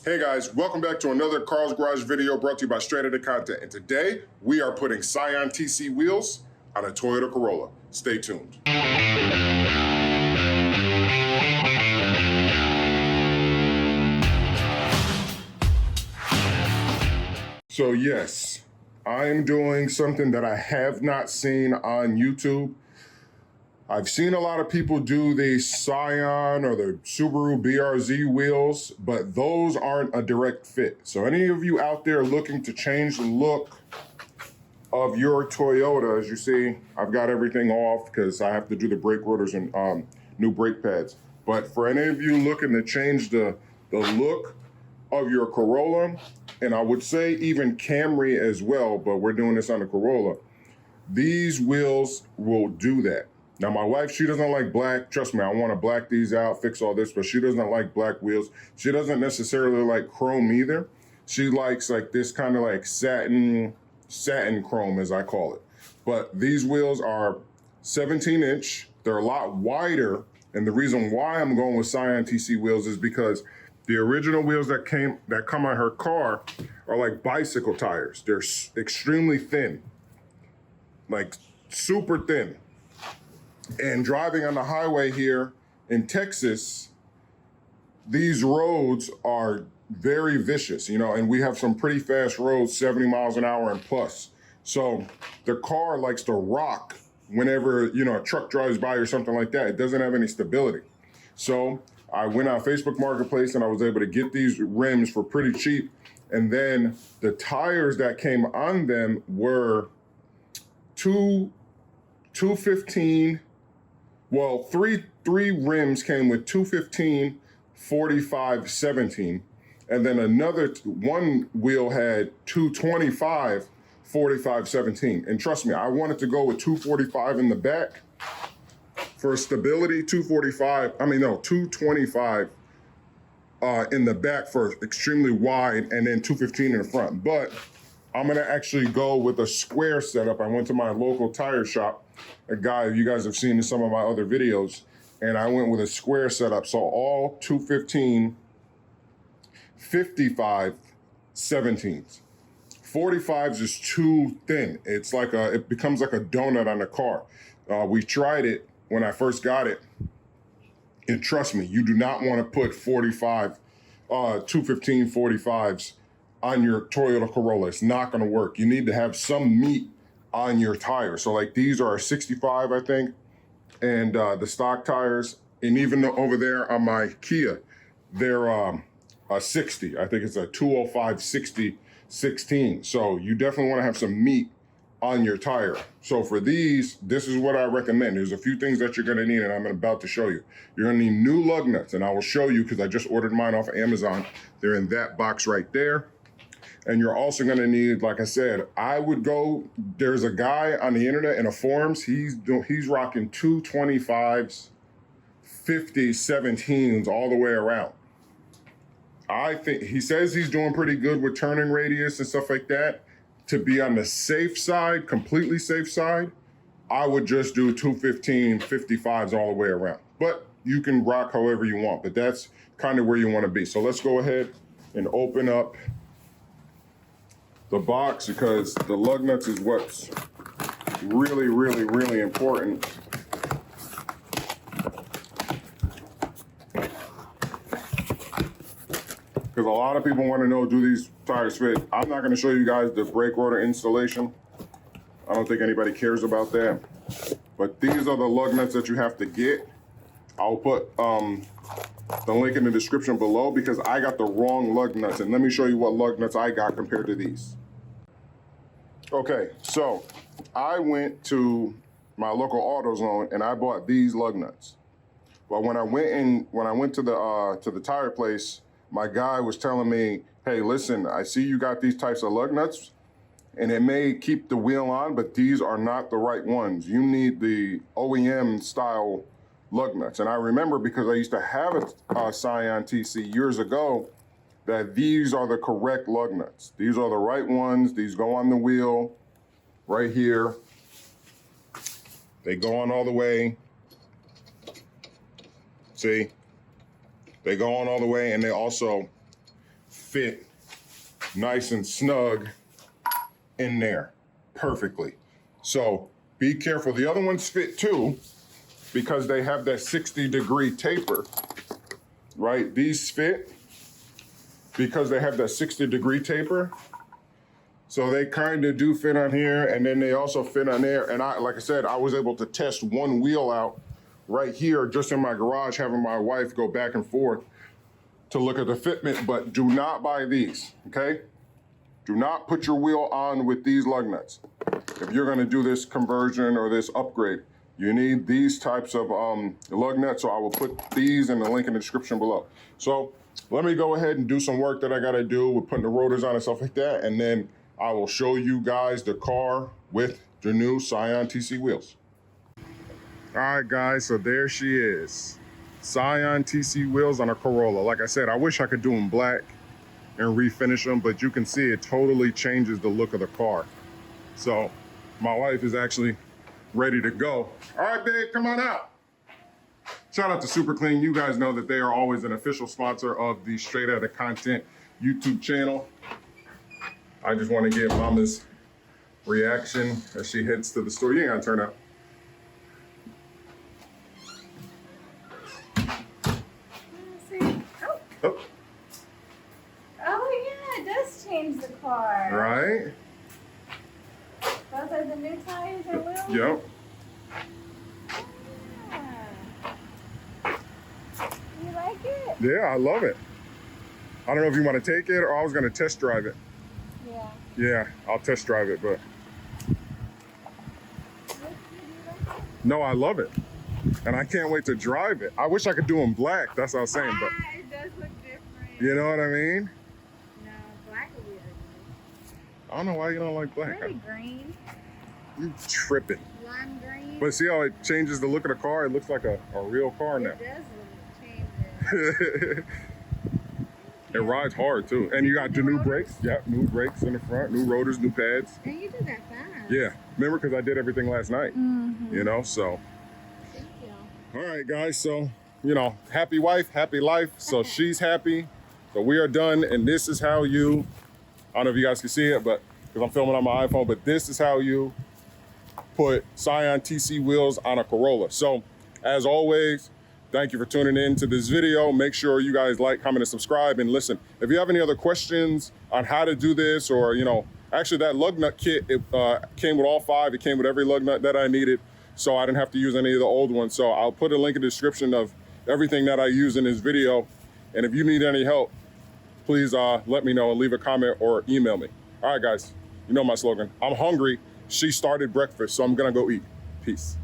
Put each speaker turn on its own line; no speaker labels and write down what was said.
Hey guys, welcome back to another Carl's Garage video brought to you by Straight Outta Content. And today we are putting Scion TC wheels on a Toyota Corolla. Stay tuned. So yes, I am doing something that I have not seen on YouTube. I've seen a lot of people do the Scion or the Subaru BRZ wheels, but those aren't a direct fit. So any of you out there looking to change the look of your Toyota, as you see, I've got everything off because I have to do the brake rotors and new brake pads. But for any of you looking to change the look of your Corolla, and I would say even Camry as well, but we're doing this on the Corolla, these wheels will do that. Now, my wife, she doesn't like black. Trust me, I want to black these out, fix all this, but she doesn't like black wheels. She doesn't necessarily like chrome either. She likes like this kind of like satin chrome, as I call it. But these wheels are 17-inch. They're a lot wider. And the reason why I'm going with Scion TC wheels is because the original wheels that come on her car are like bicycle tires. They're extremely thin, like super thin. And driving on the highway here in Texas, these roads are very vicious, you know, and we have some pretty fast roads, 70 miles an hour and plus. So the car likes to rock whenever, you know, a truck drives by or something like that. It doesn't have any stability. So I went on Facebook Marketplace and I was able to get these rims for pretty cheap. And then the tires that came on them were 215. Well, three rims came with 215, 45, 17. And then one wheel had 225, 45, 17. And trust me, I wanted to go with 245 in the back for stability, 225 in the back for extremely wide, and then 215 in the front. But I'm gonna actually go with a square setup. I went to my local tire shop, a guy you guys have seen in some of my other videos, and I went with a square setup. So all 215, 55, 17s. 45s is too thin. It's like it becomes like a donut on the car. We tried it when I first got it, and trust me, you do not want to put 215, 45s on your Toyota Corolla. It's not gonna work. You need to have some meat on your tires. So like these are 65, I think, and the stock tires, and even over there on my Kia, they're a 60. I think it's a 205 60 16. So you definitely want to have some meat on your tire. So for these, this is what I recommend. There's a few things that you're gonna need, and I'm about to show you. You're gonna need new lug nuts, and I will show you because I just ordered mine off of Amazon. They're in that box right there. And you're also gonna need, like I said, there's a guy on the internet in the forums, he's rocking 225s, 50, 17s all the way around. I think, he says he's doing pretty good with turning radius and stuff like that. To be on the safe side, completely safe side, I would just do 215, 55s all the way around. But you can rock however you want, but that's kind of where you wanna be. So let's go ahead and open up the box, because the lug nuts is what's really, really, really important. Because a lot of people want to know, do these tires fit? I'm not going to show you guys the brake rotor installation. I don't think anybody cares about that. But these are the lug nuts that you have to get. I'll put the link in the description below because I got the wrong lug nuts. And let me show you what lug nuts I got compared to these. Okay, so I went to my local AutoZone and I bought these lug nuts. But when I went to the tire place, my guy was telling me, hey, listen, I see you got these types of lug nuts and it may keep the wheel on, but these are not the right ones. You need the OEM style lug nuts. And I remember, because I used to have a Scion TC years ago, that these are the correct lug nuts. These are the right ones. These go on the wheel right here. They go on all the way. See? They go on all the way, and they also fit nice and snug in there perfectly. So be careful. The other ones fit too, because they have that 60-degree taper, right? These fit because they have that 60-degree taper. So they kind of do fit on here, and then they also fit on there. And like I said, I was able to test one wheel out right here just in my garage, having my wife go back and forth to look at the fitment, but do not buy these, okay? Do not put your wheel on with these lug nuts. If you're gonna do this conversion or this upgrade, you need these types of lug nuts, so I will put these in the link in the description below. So let me go ahead and do some work that I gotta do with putting the rotors on and stuff like that, and then I will show you guys the car with the new Scion TC wheels. All right, guys, so there she is. Scion TC wheels on a Corolla. Like I said, I wish I could do them black and refinish them, but you can see it totally changes the look of the car. So my wife is actually ready to go. All right, babe, come on out. Shout out to Super Clean. You guys know that they are always an official sponsor of the Straight Outta Content YouTube channel. I just want to get Mama's reaction as she heads to the store. You ain't gotta turn out.
The car.
Right?
Those are the new tires and wheels?
Yep.
Yeah. You like it?
Yeah, I love it. I don't know if you want to take it or I was going to test drive it.
Yeah.
Yeah, I'll test drive it, but. No, I love it. And I can't wait to drive it. I wish I could do them black. That's what I was saying. But
it does look different.
You know what I mean? I don't know why you don't like black.
Really green.
You tripping.
Lime green.
But see how it changes the look of the car? It looks like a real car now.
It does change it.
It rides hard too. And you got the new brakes. Yeah, new brakes in the front, new rotors, new pads.
And you did that fast.
Yeah, remember, because I did everything last night.
Mm-hmm.
You know, so.
Thank you.
All right, guys, so, you know, happy wife, happy life. So she's happy. So we are done, and this is how you, I don't know if you guys can see it, but because I'm filming on my iPhone, but this is how you put Scion TC wheels on a Corolla. So as always, thank you for tuning in to this video. Make sure you guys like, comment, and subscribe. And listen, if you have any other questions on how to do this, or, you know, actually that lug nut kit, it came with all 5. It came with every lug nut that I needed. So I didn't have to use any of the old ones. So I'll put a link in the description of everything that I use in this video. And if you need any help, please let me know and leave a comment or email me. All right, guys, you know my slogan. I'm hungry. She started breakfast, so I'm gonna go eat. Peace.